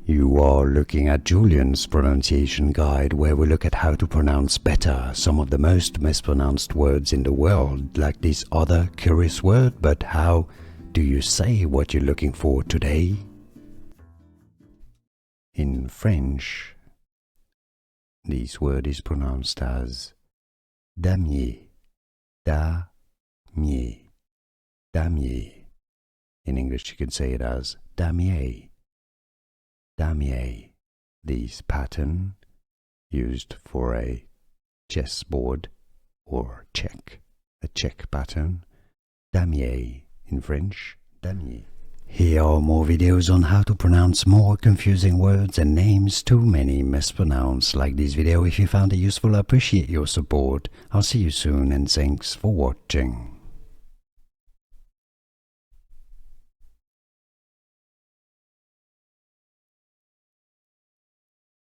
You are looking at Julian's pronunciation guide, where we look at how to pronounce better some of the most mispronounced words in the world, like this other curious word. But how do you say what you're looking for today? In French, this word is pronounced as Damier, Damier, Damier. In English, you can say it as Damier, Damier. This pattern used for a chessboard or check, a check pattern. Damier in French, Damier. Here are more videos on how to pronounce more confusing words and names too many mispronounced. Like this video if you found it useful. I appreciate your support. I'll see you soon and thanks for watching.